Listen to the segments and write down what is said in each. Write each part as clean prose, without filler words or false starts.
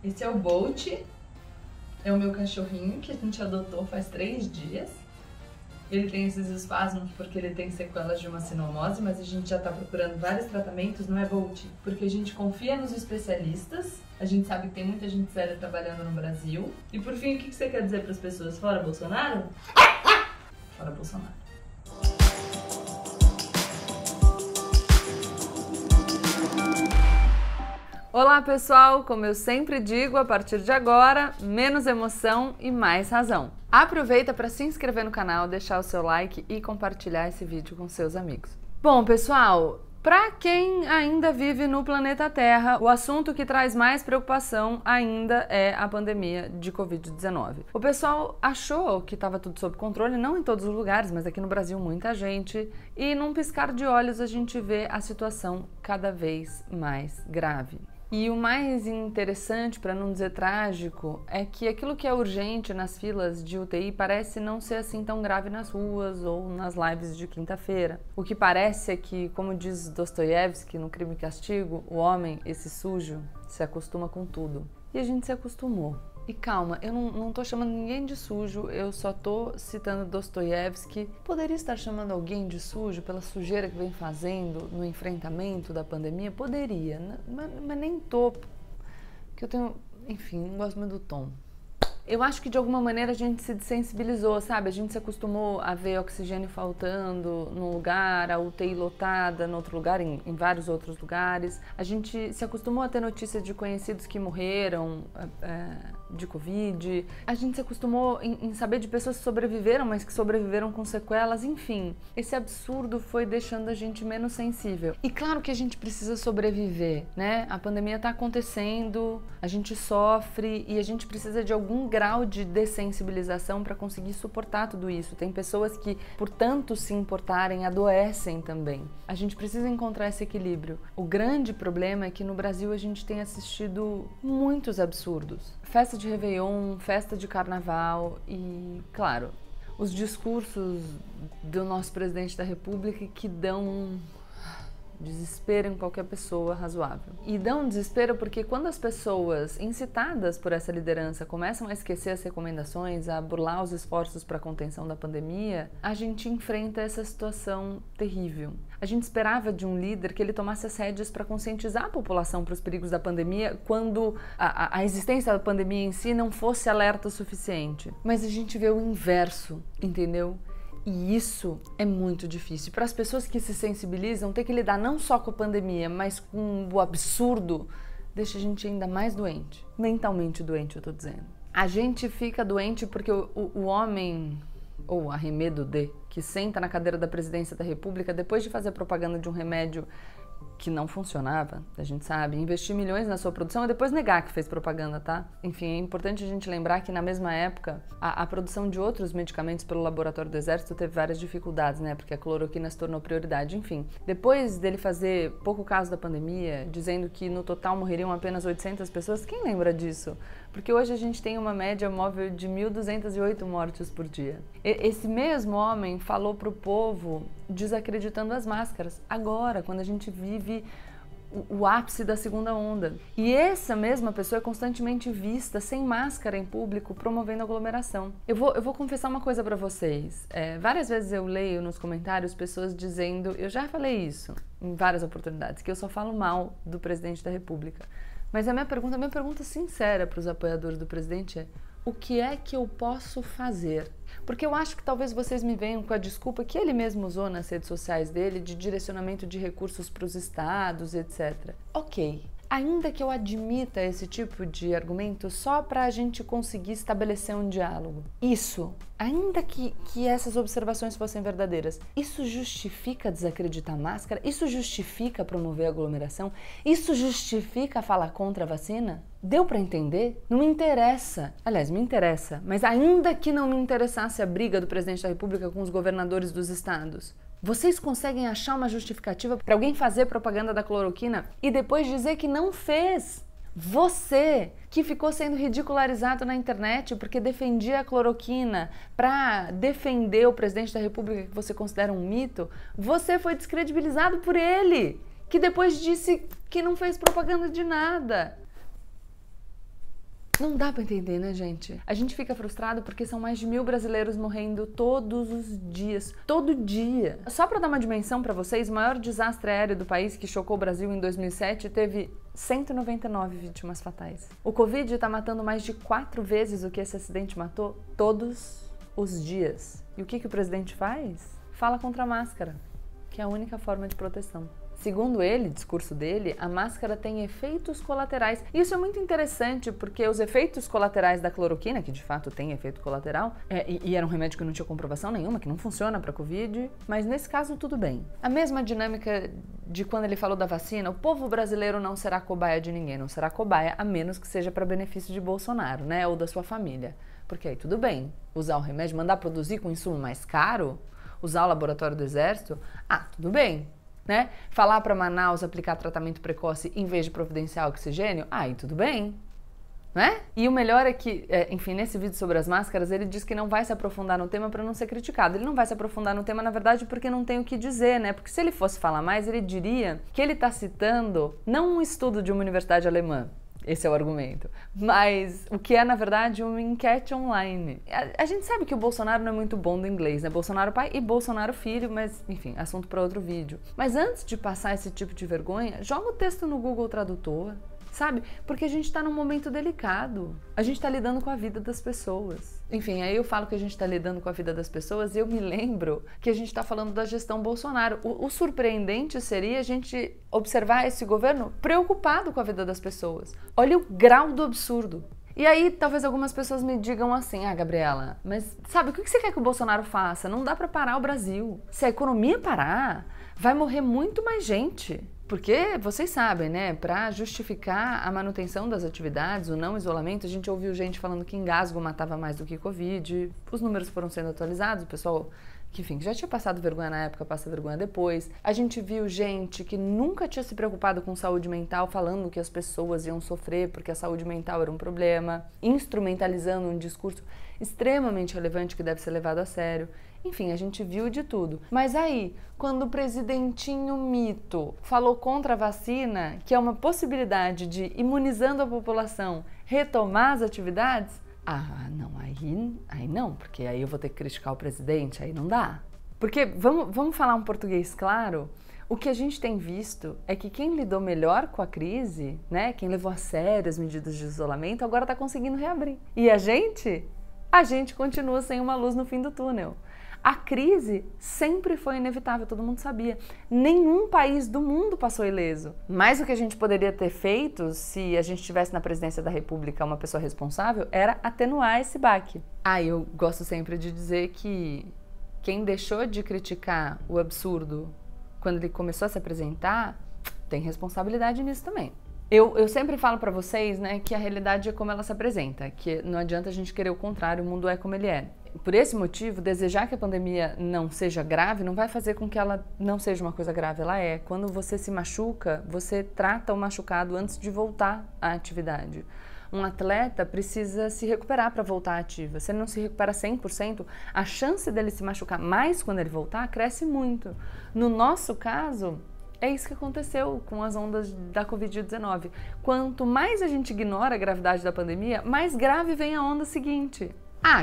Esse é o Bolt, é o meu cachorrinho que a gente adotou faz 3 dias. Ele tem esses espasmos porque ele tem sequelas de uma sinomose, mas a gente já tá procurando vários tratamentos, não é, Bolt? Porque a gente confia nos especialistas, a gente sabe que tem muita gente séria trabalhando no Brasil. E por fim, o que você quer dizer para as pessoas? Fora Bolsonaro? Fora Bolsonaro. Olá pessoal, como eu sempre digo, a partir de agora, menos emoção e mais razão. Aproveita para se inscrever no canal, deixar o seu like e compartilhar esse vídeo com seus amigos. Bom pessoal, para quem ainda vive no planeta Terra, o assunto que traz mais preocupação ainda é a pandemia de Covid-19. O pessoal achou que estava tudo sob controle, não em todos os lugares, mas aqui no Brasil muita gente, e num piscar de olhos a gente vê a situação cada vez mais grave. E o mais interessante, para não dizer trágico, é que aquilo que é urgente nas filas de UTI parece não ser assim tão grave nas ruas ou nas lives de quinta-feira. O que parece é que, como diz Dostoiévski no Crime e Castigo, o homem, esse sujo, se acostuma com tudo. E a gente se acostumou. E calma, eu não tô chamando ninguém de sujo, eu só tô citando Dostoiévski. Poderia estar chamando alguém de sujo pela sujeira que vem fazendo no enfrentamento da pandemia? Poderia, mas nem tô, porque eu tenho, enfim, não gosto muito do tom. Eu acho que de alguma maneira a gente se desensibilizou, sabe? A gente se acostumou a ver oxigênio faltando num lugar, a UTI lotada no outro lugar, em vários outros lugares. A gente se acostumou a ter notícias de conhecidos que morreram de Covid. A gente se acostumou em saber de pessoas que sobreviveram, mas que sobreviveram com sequelas. Enfim, esse absurdo foi deixando a gente menos sensível. E claro que a gente precisa sobreviver, né? A pandemia tá acontecendo, a gente sofre e a gente precisa de algum grau de dessensibilização para conseguir suportar tudo isso. Tem pessoas que, por tanto se importarem, adoecem também. A gente precisa encontrar esse equilíbrio. O grande problema é que no Brasil a gente tem assistido muitos absurdos. Festa de Réveillon, festa de Carnaval e, claro, os discursos do nosso presidente da República que dão desespero em qualquer pessoa razoável. E dão desespero porque quando as pessoas incitadas por essa liderança começam a esquecer as recomendações, a burlar os esforços para a contenção da pandemia, a gente enfrenta essa situação terrível. A gente esperava de um líder que ele tomasse as rédeas para conscientizar a população para os perigos da pandemia quando a existência da pandemia em si não fosse alerta o suficiente. Mas a gente vê o inverso, entendeu? E isso é muito difícil. Para as pessoas que se sensibilizam, ter que lidar não só com a pandemia, mas com o absurdo, deixa a gente ainda mais doente. Mentalmente doente, eu tô dizendo. A gente fica doente porque o homem, ou arremedo de, que senta na cadeira da presidência da República, depois de fazer propaganda de um remédio que não funcionava, a gente sabe, investir milhões na sua produção e depois negar que fez propaganda, tá? Enfim, é importante a gente lembrar que na mesma época a produção de outros medicamentos pelo laboratório do Exército teve várias dificuldades, né? Porque a cloroquina se tornou prioridade. Enfim, depois dele fazer pouco caso da pandemia, dizendo que no total morreriam apenas 800 pessoas, quem lembra disso? Porque hoje a gente tem uma média móvel de 1.208 mortes por dia. Esse mesmo homem falou pro povo desacreditando as máscaras, agora, quando a gente vive o ápice da segunda onda. E essa mesma pessoa é constantemente vista sem máscara em público, promovendo aglomeração. Eu vou confessar uma coisa para vocês. Várias vezes eu leio nos comentários pessoas dizendo, eu já falei isso em várias oportunidades, que eu só falo mal do presidente da República. Mas a minha pergunta sincera para os apoiadores do presidente é: o que é que eu posso fazer? Porque eu acho que talvez vocês me venham com a desculpa que ele mesmo usou nas redes sociais dele de direcionamento de recursos para os estados, etc. Ok, ainda que eu admita esse tipo de argumento só para a gente conseguir estabelecer um diálogo. Isso, ainda que essas observações fossem verdadeiras, isso justifica desacreditar a máscara? Isso justifica promover aglomeração? Isso justifica falar contra a vacina? Deu para entender? Não me interessa. Aliás, me interessa, mas ainda que não me interessasse a briga do presidente da República com os governadores dos estados, vocês conseguem achar uma justificativa para alguém fazer propaganda da cloroquina e depois dizer que não fez? Você, que ficou sendo ridicularizado na internet porque defendia a cloroquina para defender o presidente da República que você considera um mito, você foi descredibilizado por ele, que depois disse que não fez propaganda de nada. Não dá pra entender, né, gente? A gente fica frustrado porque são mais de 1.000 brasileiros morrendo todos os dias. Todo dia. Só pra dar uma dimensão pra vocês, o maior desastre aéreo do país que chocou o Brasil em 2007 teve 199 vítimas fatais. O Covid tá matando mais de 4 vezes o que esse acidente matou todos os dias. E o que o presidente faz? Fala contra a máscara, que é a única forma de proteção. Segundo ele, discurso dele, a máscara tem efeitos colaterais. Isso é muito interessante porque os efeitos colaterais da cloroquina, que de fato tem efeito colateral, e era um remédio que não tinha comprovação nenhuma, que não funciona para Covid, mas nesse caso tudo bem. A mesma dinâmica de quando ele falou da vacina, o povo brasileiro não será cobaia de ninguém, não será cobaia a menos que seja para benefício de Bolsonaro, né, ou da sua família. Porque aí tudo bem, usar o remédio, mandar produzir com insumo mais caro, usar o laboratório do Exército, tudo bem. Né? Falar para Manaus aplicar tratamento precoce em vez de providenciar oxigênio, aí tudo bem, né? E o melhor é que, enfim, nesse vídeo sobre as máscaras, ele diz que não vai se aprofundar no tema para não ser criticado. Ele não vai se aprofundar no tema, na verdade, porque não tem o que dizer, né? Porque se ele fosse falar mais, ele diria que ele está citando não um estudo de uma universidade alemã, esse é o argumento, mas o que é, na verdade, uma enquete online. A gente sabe que o Bolsonaro não é muito bom do inglês, né? Bolsonaro pai e Bolsonaro filho, mas, enfim, assunto para outro vídeo. Mas antes de passar esse tipo de vergonha, joga o texto no Google Tradutor, sabe? Porque a gente está num momento delicado. A gente está lidando com a vida das pessoas. Enfim, aí eu falo que a gente está lidando com a vida das pessoas e eu me lembro que a gente está falando da gestão Bolsonaro. O surpreendente seria a gente observar esse governo preocupado com a vida das pessoas. Olha o grau do absurdo. E aí, talvez algumas pessoas me digam assim, Gabriela, mas sabe, o que você quer que o Bolsonaro faça? Não dá para parar o Brasil. Se a economia parar, vai morrer muito mais gente. Porque vocês sabem, né, para justificar a manutenção das atividades, o não isolamento, a gente ouviu gente falando que engasgo matava mais do que Covid, os números foram sendo atualizados, o pessoal que, enfim, já tinha passado vergonha na época, passa vergonha depois. A gente viu gente que nunca tinha se preocupado com saúde mental falando que as pessoas iam sofrer porque a saúde mental era um problema, instrumentalizando um discurso extremamente relevante que deve ser levado a sério. Enfim, a gente viu de tudo. Mas aí, quando o presidentinho mito falou contra a vacina, que é uma possibilidade de, imunizando a população, retomar as atividades, não, aí não, porque aí eu vou ter que criticar o presidente, aí não dá. Porque, vamos falar um português claro, o que a gente tem visto é que quem lidou melhor com a crise, né, quem levou a sério as medidas de isolamento, agora está conseguindo reabrir. E a gente continua sem uma luz no fim do túnel. A crise sempre foi inevitável, todo mundo sabia. Nenhum país do mundo passou ileso. Mas o que a gente poderia ter feito, se a gente tivesse na presidência da República uma pessoa responsável, era atenuar esse baque. Eu gosto sempre de dizer que quem deixou de criticar o absurdo quando ele começou a se apresentar, tem responsabilidade nisso também. Eu sempre falo pra vocês, né, que a realidade é como ela se apresenta, que não adianta a gente querer o contrário, o mundo é como ele é. Por esse motivo, desejar que a pandemia não seja grave não vai fazer com que ela não seja uma coisa grave, ela é. Quando você se machuca, você trata o machucado antes de voltar à atividade. Um atleta precisa se recuperar para voltar ativa. Se ele não se recupera 100%, a chance dele se machucar mais quando ele voltar cresce muito. No nosso caso, é isso que aconteceu com as ondas da Covid-19. Quanto mais a gente ignora a gravidade da pandemia, mais grave vem a onda seguinte.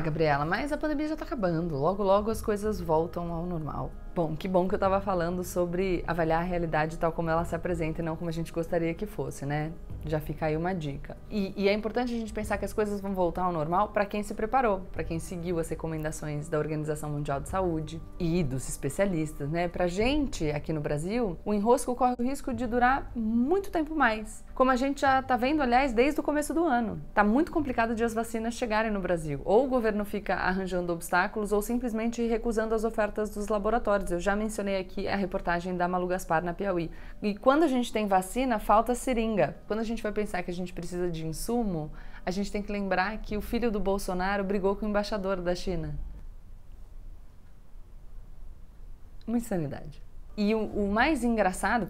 Gabriela, mas a pandemia já tá acabando, logo logo as coisas voltam ao normal. Bom, que bom que eu tava falando sobre avaliar a realidade tal como ela se apresenta e não como a gente gostaria que fosse, né? Já fica aí uma dica. E é importante a gente pensar que as coisas vão voltar ao normal para quem se preparou, para quem seguiu as recomendações da Organização Mundial de Saúde e dos especialistas, né? Pra gente, aqui no Brasil, o enrosco corre o risco de durar muito tempo mais. Como a gente já tá vendo, aliás, desde o começo do ano. Tá muito complicado de as vacinas chegarem no Brasil. Ou o governo fica arranjando obstáculos ou simplesmente recusando as ofertas dos laboratórios. Eu já mencionei aqui a reportagem da Malu Gaspar na Piauí. E quando a gente tem vacina, falta seringa. Quando a gente vai pensar que a gente precisa de insumo, a gente tem que lembrar que o filho do Bolsonaro brigou com o embaixador da China. Uma insanidade. E o mais engraçado,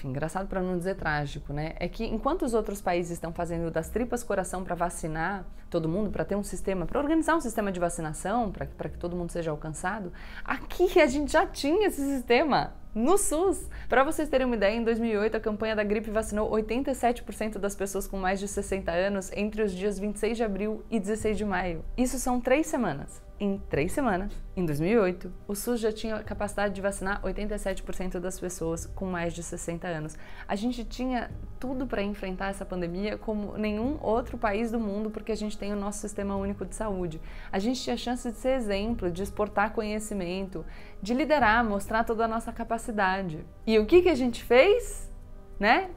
engraçado para não dizer trágico, né, é que enquanto os outros países estão fazendo das tripas coração para vacinar todo mundo, para ter um sistema, para organizar um sistema de vacinação, para que todo mundo seja alcançado, aqui a gente já tinha esse sistema. no SUS. Para vocês terem uma ideia, em 2008 a campanha da gripe vacinou 87% das pessoas com mais de 60 anos entre os dias 26 de abril e 16 de maio. Isso são 3 semanas. Em 3 semanas, em 2008, o SUS já tinha capacidade de vacinar 87% das pessoas com mais de 60 anos. A gente tinha tudo para enfrentar essa pandemia como nenhum outro país do mundo, porque a gente tem o nosso Sistema Único de Saúde. A gente tinha chance de ser exemplo, de exportar conhecimento, de liderar, mostrar toda a nossa capacidade. E o que a gente fez, né?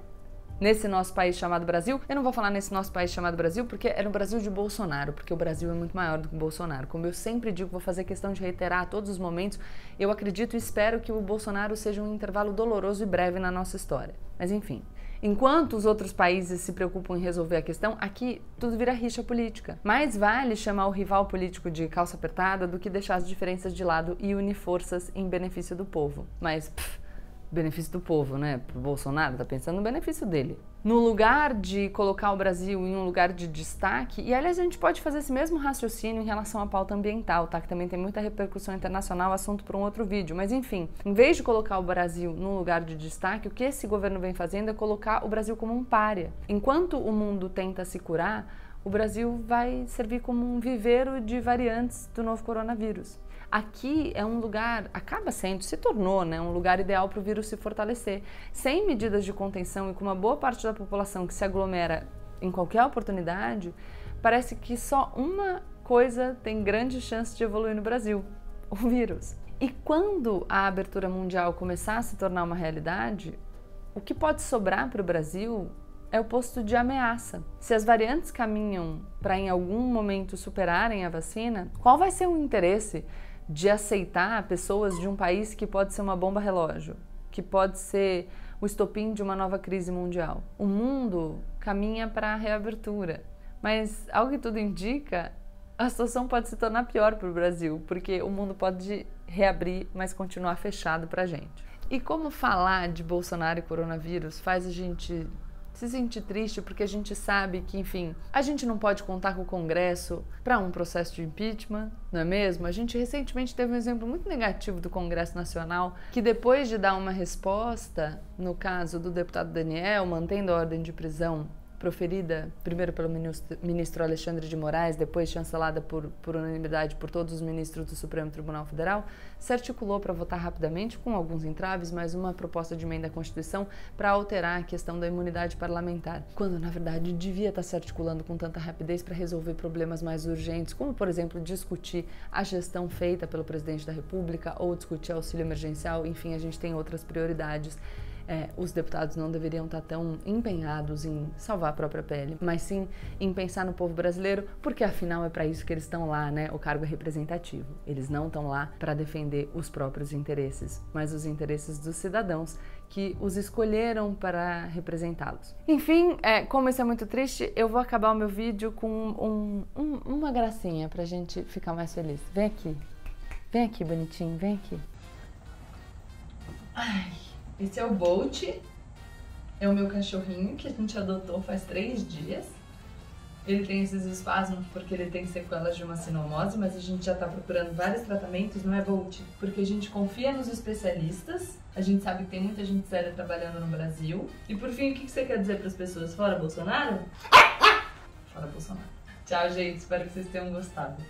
Nesse nosso país chamado Brasil, eu não vou falar nesse nosso país chamado Brasil porque era o Brasil de Bolsonaro, porque o Brasil é muito maior do que o Bolsonaro. Como eu sempre digo, vou fazer questão de reiterar a todos os momentos, eu acredito e espero que o Bolsonaro seja um intervalo doloroso e breve na nossa história. Mas enfim, enquanto os outros países se preocupam em resolver a questão, aqui tudo vira rixa política. Mais vale chamar o rival político de calça apertada do que deixar as diferenças de lado e unir forças em benefício do povo. Mas, benefício do povo, né? Pro Bolsonaro, tá pensando no benefício dele. No lugar de colocar o Brasil em um lugar de destaque, e aliás a gente pode fazer esse mesmo raciocínio em relação à pauta ambiental, tá? Que também tem muita repercussão internacional, assunto para um outro vídeo. Mas enfim, em vez de colocar o Brasil num lugar de destaque, o que esse governo vem fazendo é colocar o Brasil como um pária. Enquanto o mundo tenta se curar, o Brasil vai servir como um viveiro de variantes do novo coronavírus. Aqui é um lugar, acaba sendo, se tornou, né, um lugar ideal para o vírus se fortalecer. Sem medidas de contenção e com uma boa parte da população que se aglomera em qualquer oportunidade, parece que só uma coisa tem grande chance de evoluir no Brasil: o vírus. E quando a abertura mundial começar a se tornar uma realidade, o que pode sobrar para o Brasil é o posto de ameaça. Se as variantes caminham para em algum momento superarem a vacina, qual vai ser o interesse de aceitar pessoas de um país que pode ser uma bomba relógio, que pode ser o estopim de uma nova crise mundial? O mundo caminha para a reabertura, mas ao que tudo indica, a situação pode se tornar pior para o Brasil, porque o mundo pode reabrir, mas continuar fechado para a gente. E como falar de Bolsonaro e coronavírus faz a gente se sentir triste, porque a gente sabe que, enfim, a gente não pode contar com o Congresso para um processo de impeachment, não é mesmo? A gente recentemente teve um exemplo muito negativo do Congresso Nacional, que depois de dar uma resposta, no caso do deputado Daniel, mantendo a ordem de prisão proferida primeiro pelo ministro Alexandre de Moraes, depois chancelada por unanimidade por todos os ministros do Supremo Tribunal Federal, se articulou para votar rapidamente, com alguns entraves, mas uma proposta de emenda à Constituição para alterar a questão da imunidade parlamentar, quando na verdade devia estar se articulando com tanta rapidez para resolver problemas mais urgentes, como por exemplo discutir a gestão feita pelo presidente da República ou discutir auxílio emergencial. Enfim, a gente tem outras prioridades. Os deputados não deveriam estar tão empenhados em salvar a própria pele, mas sim em pensar no povo brasileiro, porque afinal é para isso que eles estão lá, né? O cargo é representativo. Eles não estão lá para defender os próprios interesses, mas os interesses dos cidadãos que os escolheram para representá-los. Enfim, como isso é muito triste, eu vou acabar o meu vídeo com uma gracinha pra gente ficar mais feliz. Vem aqui bonitinho, vem aqui. Ai. Esse é o Bolt, é o meu cachorrinho que a gente adotou faz 3 dias. Ele tem esses espasmos porque ele tem sequelas de uma sinomose, mas a gente já tá procurando vários tratamentos, não é, Bolt? Porque a gente confia nos especialistas, a gente sabe que tem muita gente séria trabalhando no Brasil. E por fim, o que você quer dizer para as pessoas? Fora Bolsonaro? Fora Bolsonaro. Tchau, gente, espero que vocês tenham gostado.